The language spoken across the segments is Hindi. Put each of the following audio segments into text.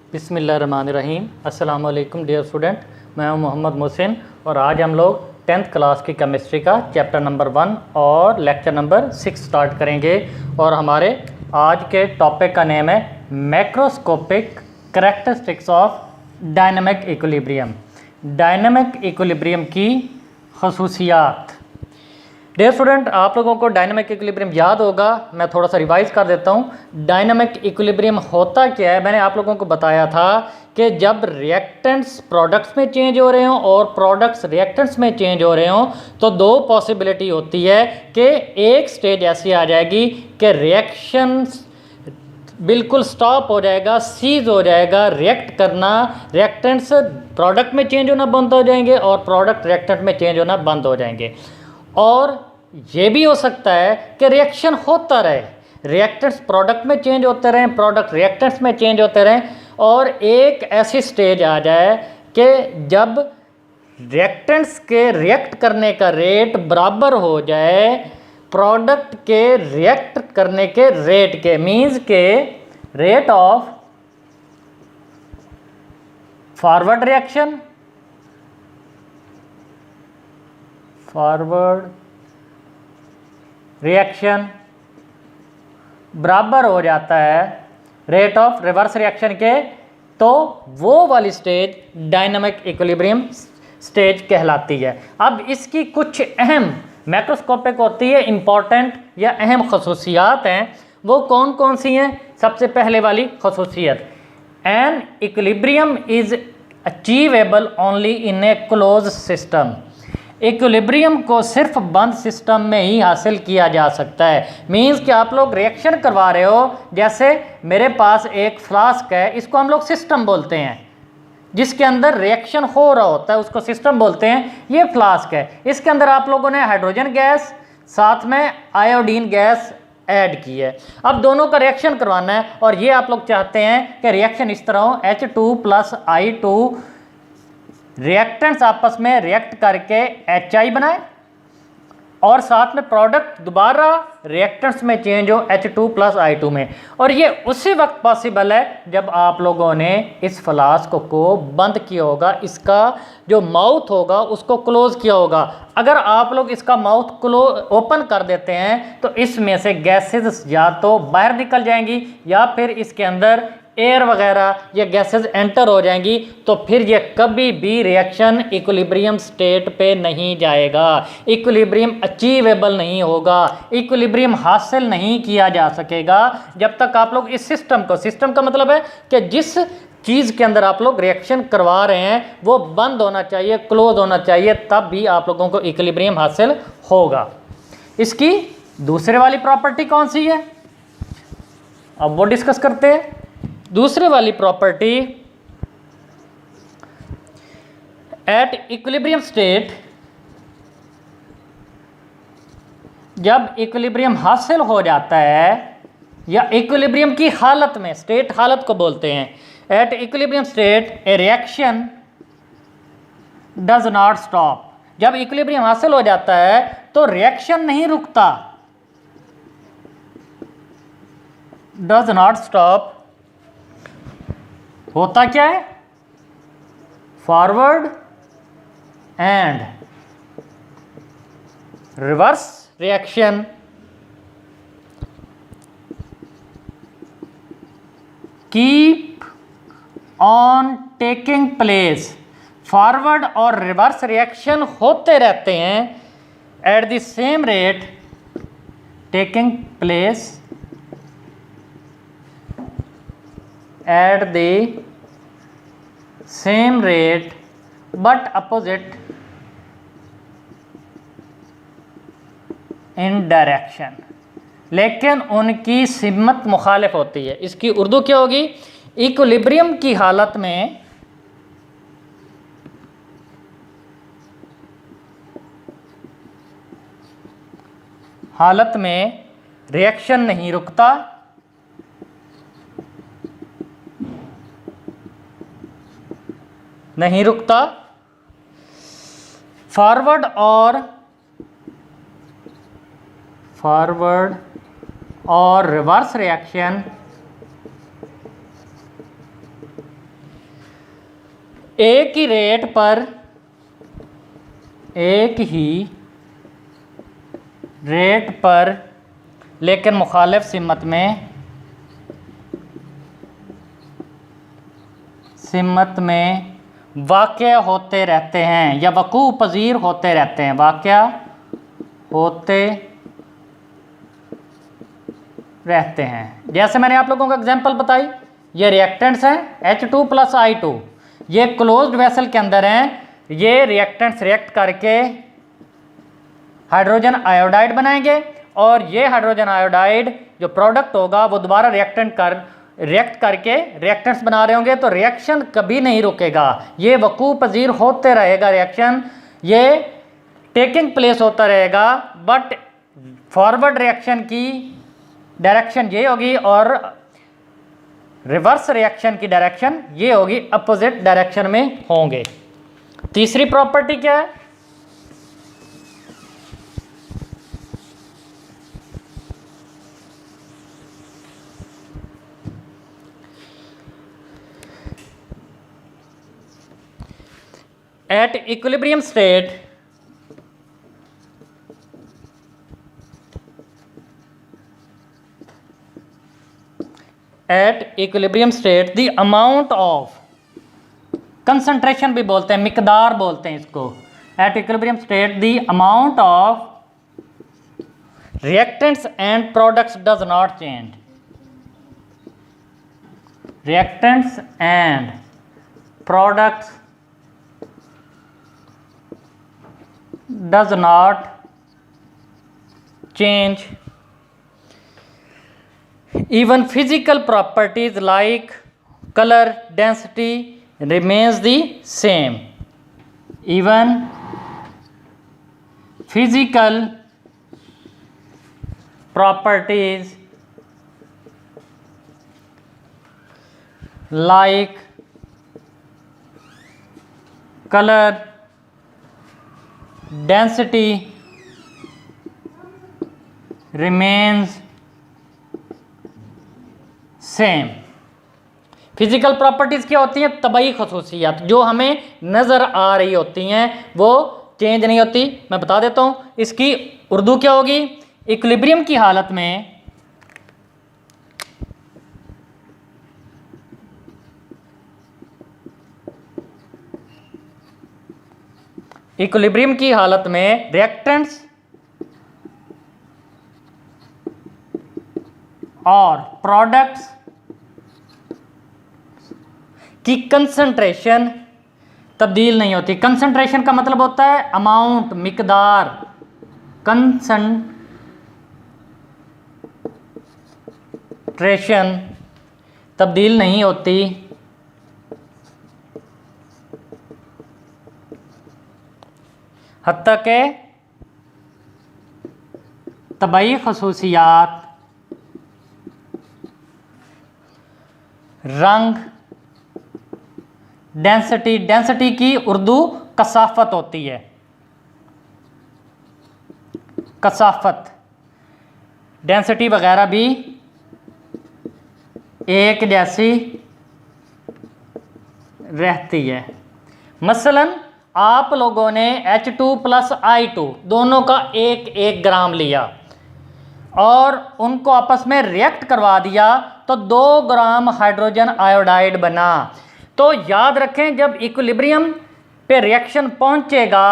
बिस्मिल्लाहिर्रहमानिर्रहीम। अस्सलाम वालेकुम डियर स्टूडेंट, मैं हूं मोहम्मद मोहसिन और आज हम लोग 10th क्लास की केमिस्ट्री का चैप्टर नंबर 1 और लेक्चर नंबर 6 स्टार्ट करेंगे। और हमारे आज के टॉपिक का नेम है macroscopic characteristics of dynamic equilibrium. Dynamic equilibrium की खसूसियात। डियर स्टूडेंट, आप लोगों को डायनामिक इक्विलिब्रियम याद होगा, मैं थोड़ा सा रिवाइज कर देता हूँ। डायनामिक इक्विलिब्रियम होता क्या है, मैंने आप लोगों को बताया था कि जब रिएक्टेंट्स प्रोडक्ट्स में चेंज हो रहे हों और प्रोडक्ट्स रिएक्टेंट्स में चेंज हो रहे हों तो दो पॉसिबिलिटी होती है कि एक स्टेज ऐसी आ जाएगी कि रिएक्शंस बिल्कुल स्टॉप हो जाएगा, सीज हो जाएगा रिएक्ट करना, रिएक्टेंट्स प्रोडक्ट में चेंज होना बंद हो जाएंगे और प्रोडक्ट रिएक्टेंट में चेंज होना बंद हो जाएंगे। और ये भी हो सकता है कि रिएक्शन होता रहे, रिएक्टेंट्स प्रोडक्ट में चेंज होते रहें, प्रोडक्ट रिएक्टेंट्स में चेंज होते रहें और एक ऐसी स्टेज आ जाए कि जब रिएक्टेंट्स के रिएक्ट करने का रेट बराबर हो जाए प्रोडक्ट के रिएक्ट करने के रेट के, मीन्स के rate of forward reaction, forward reaction बराबर हो जाता है रेट ऑफ रिवर्स रिएक्शन के, तो वो वाली स्टेज डायनामिक इक्विलिब्रियम स्टेज कहलाती है। अब इसकी कुछ अहम मैक्रोस्कोपिक होती है इंपॉर्टेंट या अहम खसूसियात हैं, वो कौन कौन सी हैं। सबसे पहले वाली खसूसियत, an equilibrium is achievable only in a close system. Equilibrium को सिर्फ बंद सिस्टम में ही हासिल किया जा सकता है। मीन्स कि आप लोग रिएक्शन करवा रहे हो, जैसे मेरे पास एक फ्लास्क है, इसको हम लोग सिस्टम बोलते हैं, जिसके अंदर रिएक्शन हो रहा होता है उसको सिस्टम बोलते हैं। ये फ्लास्क है, इसके अंदर आप लोगों ने हाइड्रोजन गैस साथ में आयोडीन गैस ऐड की है। अब दोनों का रिएक्शन करवाना है और ये आप लोग चाहते हैं कि रिएक्शन इस तरह हो, H2 + I2 रिएक्टेंट्स आपस में रिएक्ट करके HI बनाए और साथ में प्रोडक्ट दोबारा रिएक्टेंट्स में चेंज हो H2 + I2 में। और ये उसी वक्त पॉसिबल है जब आप लोगों ने इस फ्लास्क को बंद किया होगा, इसका जो माउथ होगा उसको क्लोज किया होगा। अगर आप लोग इसका माउथ ओपन कर देते हैं तो इसमें से गैसेस या तो बाहर निकल जाएंगी या फिर इसके अंदर एयर वगैरह या गैसेस एंटर हो जाएंगी, तो फिर ये कभी भी रिएक्शन इक्विलिब्रियम स्टेट पे नहीं जाएगा, इक्विलिब्रियम अचीवेबल नहीं होगा, इक्विलिब्रियम हासिल नहीं किया जा सकेगा जब तक आप लोग इस सिस्टम को, सिस्टम का मतलब है कि जिस चीज़ के अंदर आप लोग रिएक्शन करवा रहे हैं वो बंद होना चाहिए, क्लोज होना चाहिए, तब भी आप लोगों को इक्विलिब्रियम हासिल होगा। इसकी दूसरे वाली प्रॉपर्टी कौन सी है, अब वो डिस्कस करते हैं। दूसरे वाली प्रॉपर्टी, एट इक्विलिब्रियम स्टेट, जब इक्विलिब्रियम हासिल हो जाता है या इक्विलिब्रियम की हालत में, स्टेट हालत को बोलते हैं, at equilibrium state A reaction does not stop. जब इक्विलिब्रियम हासिल हो जाता है तो रिएक्शन नहीं रुकता, डज नॉट स्टॉप। होता क्या है, forward and reverse reaction keep on taking place. Forward और रिवर्स रिएक्शन होते रहते हैं at the same rate, taking place at the same rate but opposite in direction, लेकिन उनकी सिमत मुखालिफ होती है। इसकी उर्दू क्या होगी, इक्विलिब्रियम की हालत में रिएक्शन नहीं रुकता, फॉरवर्ड और रिवर्स रिएक्शन एक ही रेट पर, एक ही रेट पर लेकिन मुखालिफ सिमत में वाक़या होते रहते हैं या वकू पजीर होते रहते हैं, वाक़या होते रहते हैं। जैसे मैंने आप लोगों को एग्जांपल बताई, ये रिएक्टेंट्स हैं H2 + I2, ये क्लोज्ड वेसल के अंदर हैं, ये रिएक्टेंट्स रिएक्ट करके हाइड्रोजन आयोडाइड बनाएंगे और ये हाइड्रोजन आयोडाइड जो प्रोडक्ट होगा वो दोबारा रिएक्ट करके रिएक्टेंट्स बना रहे होंगे, तो रिएक्शन कभी नहीं रुकेगा, ये वकू पजीर होते रहेगा, रिएक्शन ये टेकिंग प्लेस होता रहेगा। बट फॉरवर्ड रिएक्शन की डायरेक्शन ये होगी और रिवर्स रिएक्शन की डायरेक्शन ये होगी, अपोजिट डायरेक्शन में होंगे। तीसरी प्रॉपर्टी क्या है? At equilibrium state, the amount of concentration भी बोलते हैं, मिकदार बोलते हैं इसको। At equilibrium state, the amount of reactants and products does not change. Reactants and products does not change. Even physical properties like color density remains the same. Even physical properties like color density remains same. Physical properties क्या होती हैं? तबई खसूसियात जो हमें नज़र आ रही होती हैं वो चेंज नहीं होती। मैं बता देता हूँ इसकी उर्दू क्या होगी। इक्विलिब्रियम की हालत में रिएक्टेंट्स और प्रोडक्ट्स की कंसंट्रेशन तब्दील नहीं होती। कंसंट्रेशन का मतलब होता है अमाउंट, मिकदार। कंसंट्रेशन तब्दील नहीं होती हत्ता के तबई खसूसियात, रंग, डेंसिटी की उर्दू कसाफत होती है। कसाफत, डेंसिटी वगैरह भी एक जैसी रहती है। मसलन आप लोगों ने H2 + I2 दोनों का 1-1 ग्राम लिया और उनको आपस में रिएक्ट करवा दिया तो 2 ग्राम हाइड्रोजन आयोडाइड बना। तो याद रखें जब इक्विलिब्रियम पे रिएक्शन पहुंचेगा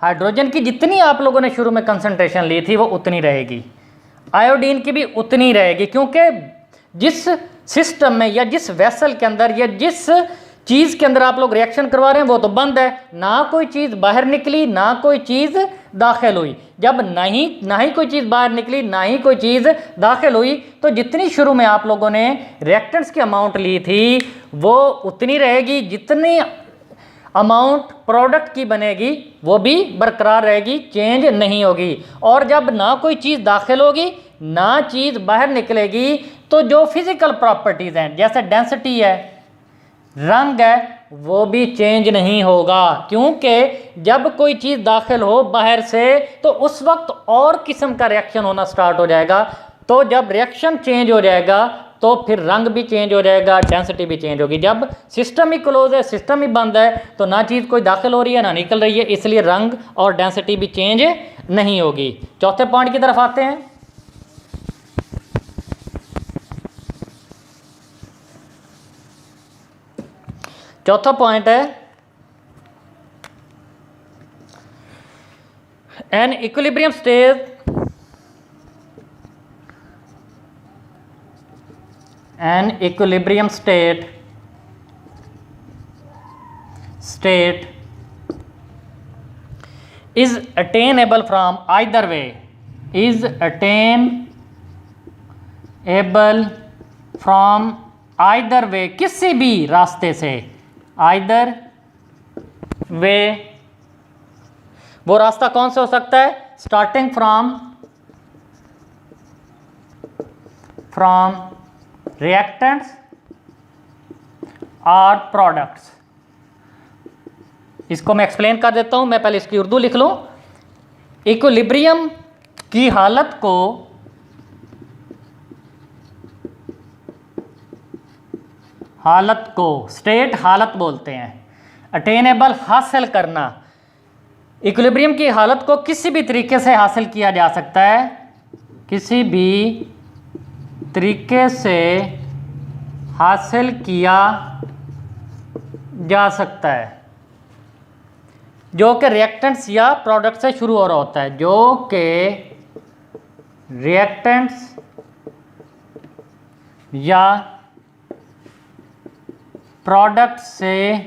हाइड्रोजन की जितनी आप लोगों ने शुरू में कंसंट्रेशन ली थी वो उतनी रहेगी, आयोडीन की भी उतनी रहेगी, क्योंकि जिस सिस्टम में या जिस वेसल के अंदर या जिस चीज़ के अंदर आप लोग रिएक्शन करवा रहे हैं वो तो बंद है, ना कोई चीज़ बाहर निकली ना कोई चीज़ दाखिल हुई। जब ना ही कोई चीज़ बाहर निकली ना ही कोई चीज़ दाखिल हुई तो जितनी शुरू में आप लोगों ने रिएक्टेंट्स की अमाउंट ली थी वो उतनी रहेगी, जितनी अमाउंट प्रोडक्ट की बनेगी वो भी बरकरार रहेगी, चेंज नहीं होगी। और जब ना कोई चीज़ दाखिल होगी ना चीज़ बाहर निकलेगी तो जो फिज़िकल प्रॉपर्टीज़ हैं जैसे डेंसिटी है, रंग है, वो भी चेंज नहीं होगा, क्योंकि जब कोई चीज़ दाखिल हो बाहर से तो उस वक्त और किस्म का रिएक्शन होना स्टार्ट हो जाएगा। तो जब रिएक्शन चेंज हो जाएगा तो फिर रंग भी चेंज हो जाएगा, डेंसिटी भी चेंज होगी। जब सिस्टम ही क्लोज है, सिस्टम ही बंद है, तो ना चीज़ कोई दाखिल हो रही है ना निकल रही है, इसलिए रंग और डेंसिटी भी चेंज नहीं होगी। चौथे पॉइंट की तरफ आते हैं। चौथा पॉइंट है N equilibrium state is attainable from either way, is attainable from either way, किसी भी रास्ते से, either way। वो रास्ता कौन सा हो सकता है? स्टार्टिंग फ्रॉम रिएक्टेंट्स और प्रोडक्ट्स। इसको मैं एक्सप्लेन कर देता हूं, मैं पहले इसकी उर्दू लिख लूं। इक्विलिब्रियम की हालत को स्टेट हालत बोलते हैं। अटेनेबल हासिल करना, इक्विलिब्रियम की हालत को किसी भी तरीके से हासिल किया जा सकता है, किसी भी तरीके से हासिल किया जा सकता है, जो कि रिएक्टेंट्स या प्रोडक्ट से शुरू हो रहा होता है, जो कि रिएक्टेंट्स या प्रोडक्ट से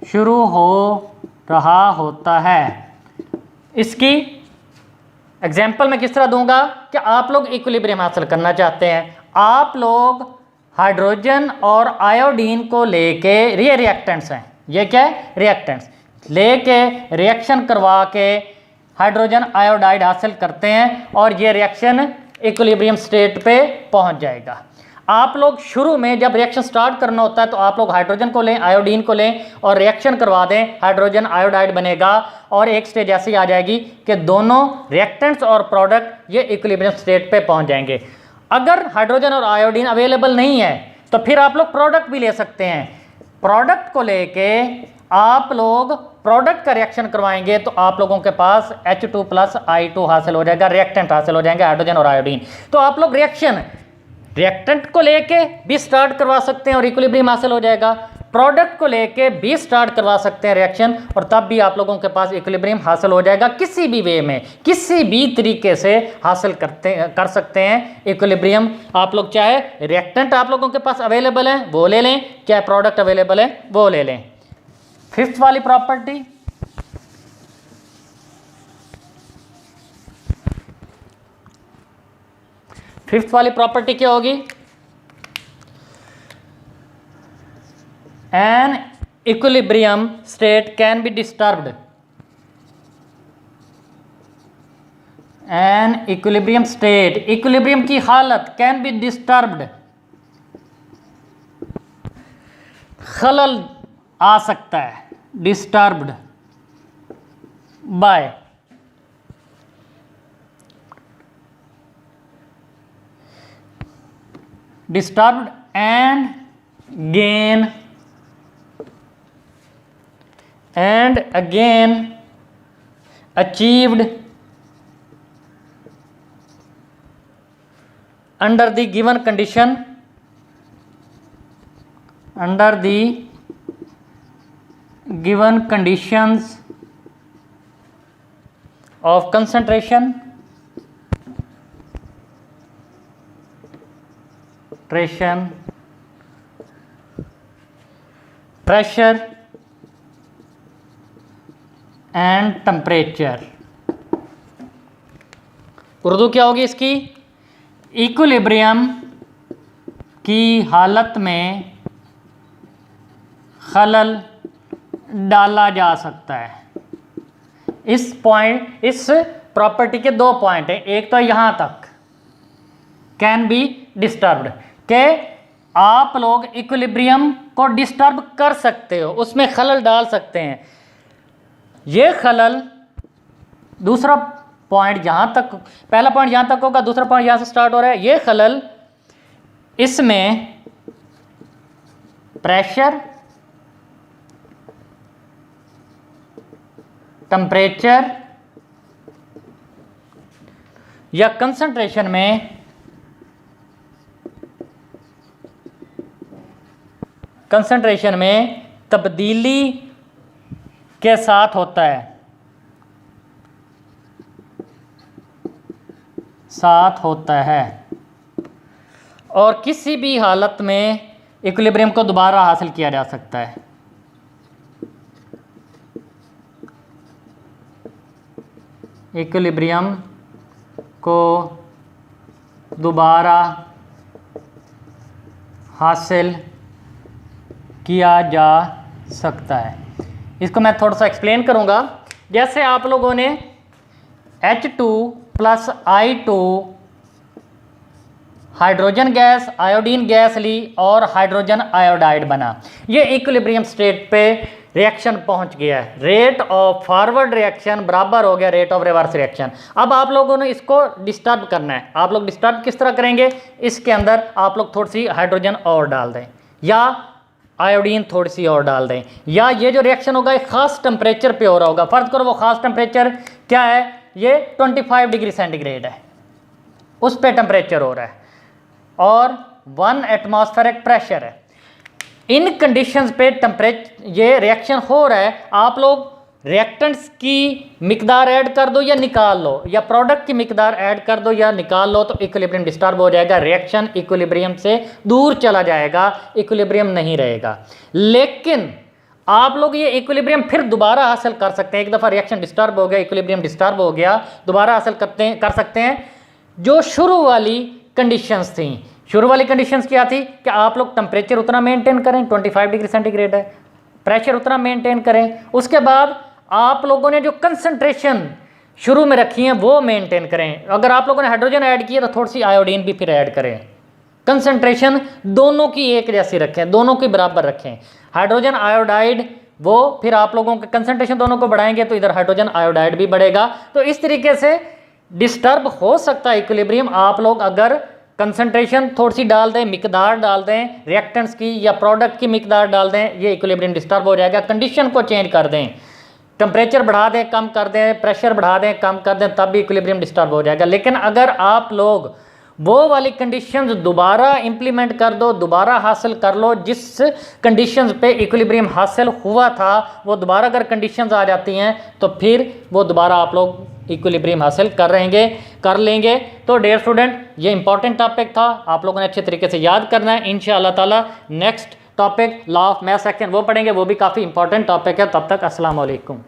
शुरू हो रहा होता है। इसकी एग्जाम्पल मैं किस तरह दूंगा कि आप लोग इक्विलिब्रियम हासिल करना चाहते हैं, आप लोग हाइड्रोजन और आयोडीन को लेके, ये रिएक्टेंट्स हैं, ये क्या है? रिएक्टेंट्स लेके रिएक्शन करवा के हाइड्रोजन आयोडाइड हासिल करते हैं और ये रिएक्शन इक्विलिब्रियम स्टेट पे पहुंच जाएगा। आप लोग शुरू में जब रिएक्शन स्टार्ट करना होता है तो आप लोग हाइड्रोजन को लें, आयोडीन को लें और रिएक्शन करवा दें, हाइड्रोजन आयोडाइड बनेगा और एक स्टेज ऐसी आ जाएगी कि दोनों रिएक्टेंट्स और प्रोडक्ट ये इक्विलिब्रियम स्टेट पे पहुंच जाएंगे। अगर हाइड्रोजन और आयोडीन अवेलेबल नहीं है तो फिर आप लोग प्रोडक्ट भी ले सकते हैं। प्रोडक्ट को लेके आप लोग प्रोडक्ट का रिएक्शन करवाएंगे तो आप लोगों के पास H2+I2 हासिल हो जाएगा, रिएक्टेंट हासिल हो जाएंगे हाइड्रोजन और आयोडीन। तो आप लोग रिएक्टेंट को लेके भी स्टार्ट करवा सकते हैं और इक्विलिब्रियम हासिल हो जाएगा, प्रोडक्ट को लेके भी स्टार्ट करवा सकते हैं रिएक्शन और तब भी आप लोगों के पास इक्विलिब्रियम हासिल हो जाएगा। किसी भी वे में, किसी भी तरीके से हासिल कर सकते हैं इक्विलिब्रियम। आप लोग चाहे रिएक्टेंट आप लोगों के पास अवेलेबल है वो ले लें, चाहे प्रोडक्ट अवेलेबल है वो ले लें। फिफ्थ वाली प्रॉपर्टी, फिफ्थ वाली प्रॉपर्टी क्या होगी? An equilibrium state can be disturbed, an equilibrium state, equilibrium की हालत कैन बी डिस्टर्ब्ड, खलल आ सकता है, disturbed by disturbed and again achieved under the given condition, under the given conditions of concentration, pressure and temperature. Urdu क्या होगी इसकी? इक्विलिब्रियम की हालत में खलल डाला जा सकता है। इस प्रॉपर्टी के दो पॉइंट हैं, एक तो यहां तक कैन बी डिस्टर्ब्ड के आप लोग इक्विलिब्रियम को डिस्टर्ब कर सकते हो, उसमें खलल डाल सकते हैं। ये खलल, दूसरा पॉइंट जहाँ तक, पहला पॉइंट यहाँ तक होगा, दूसरा पॉइंट यहाँ से स्टार्ट हो रहा है, ये खलल इसमें प्रेशर, टेम्परेचर या कंसंट्रेशन में तब्दीली के साथ होता है और किसी भी हालत में इक्विलिब्रियम को दोबारा हासिल किया जा सकता है। इक्विलिब्रियम को दोबारा हासिल किया जा सकता है। इसको मैं थोड़ा सा एक्सप्लेन करूंगा। जैसे आप लोगों ने H2 + I2 hydrogen gas, iodine gas ली और हाइड्रोजन आयोडाइड बना। ये इक्विलिब्रियम स्टेट पे रिएक्शन पहुंच गया है। रेट ऑफ फॉरवर्ड रिएक्शन बराबर हो गया रेट ऑफ रिवर्स रिएक्शन। अब आप लोगों ने इसको डिस्टर्ब करना है। आप लोग डिस्टर्ब किस तरह करेंगे? इसके अंदर आप लोग थोड़ी सी हाइड्रोजन और डाल दें या आयोडीन थोड़ी सी और डाल दें, या ये जो रिएक्शन होगा एक ख़ास टेम्परेचर पे हो रहा होगा। फ़र्ज़ करो वो ख़ास टेम्परेचर क्या है? ये 25 डिग्री सेंटीग्रेड है, उस पे टेम्परेचर हो रहा है और 1 एटमॉस्फेरिक प्रेशर है। इन कंडीशंस पे टेम्परेचर ये रिएक्शन हो रहा है। आप लोग रिएक्टेंट्स की मिकदार ऐड कर दो या निकाल लो, या प्रोडक्ट की मिकदार ऐड कर दो या निकाल लो, तो इक्विलिब्रियम डिस्टर्ब हो जाएगा। रिएक्शन इक्विलिब्रियम से दूर चला जाएगा, इक्विलिब्रियम नहीं रहेगा। लेकिन आप लोग ये इक्विलिब्रियम फिर दोबारा हासिल कर सकते हैं। एक दफ़ा रिएक्शन डिस्टर्ब हो गया, इक्विलिब्रियम डिस्टर्ब हो गया, दोबारा हासिल कर सकते हैं। जो शुरू वाली कंडीशंस थी, शुरू वाली कंडीशंस क्या थी कि आप लोग टेम्परेचर उतना मेंटेन करें, 25 डिग्री सेंटीग्रेड है, प्रेशर उतना मेंटेन करें। उसके बाद आप लोगों ने जो कंसंट्रेशन शुरू में रखी है वो मेंटेन करें। अगर आप लोगों ने हाइड्रोजन ऐड किया तो थोड़ी सी आयोडीन भी फिर ऐड करें। कंसंट्रेशन दोनों की एक जैसी रखें, दोनों की बराबर रखें। हाइड्रोजन आयोडाइड वो फिर आप लोगों के कंसंट्रेशन दोनों को बढ़ाएंगे तो इधर हाइड्रोजन आयोडाइड भी बढ़ेगा। तो इस तरीके से डिस्टर्ब हो सकता है इक्विलिब्रियम। आप लोग अगर कंसंट्रेशन थोड़ी सी डाल दें, मिकदार डाल दें रिएक्टेंट्स की या प्रोडक्ट की मिकदार डाल दें, ये इक्विलिब्रियम डिस्टर्ब हो जाएगा। कंडीशन को चेंज कर दें, टेम्परेचर बढ़ा दें, कम कर दें, प्रेशर बढ़ा दें, कम कर दें, तब भी इक्विलिब्रियम डिस्टर्ब हो जाएगा। लेकिन अगर आप लोग वो वाली कंडीशंस दोबारा इंप्लीमेंट कर दो, दोबारा हासिल कर लो, जिस कंडीशंस पे इक्विलिब्रियम हासिल हुआ था वो दोबारा अगर कंडीशंस आ जाती हैं तो फिर वो दोबारा आप लोग इक्विलिब्रियम हासिल कर लेंगे। तो डियर स्टूडेंट, ये इंपॉर्टेंट टॉपिक था, आप लोगों ने अच्छे तरीके से याद करना है। इंशाअल्लाह ताला next topic law of math section वो पढ़ेंगे, वो भी काफ़ी इंपॉर्टेंट टॉपिक है। तब तक अस्सलाम वालेकुम।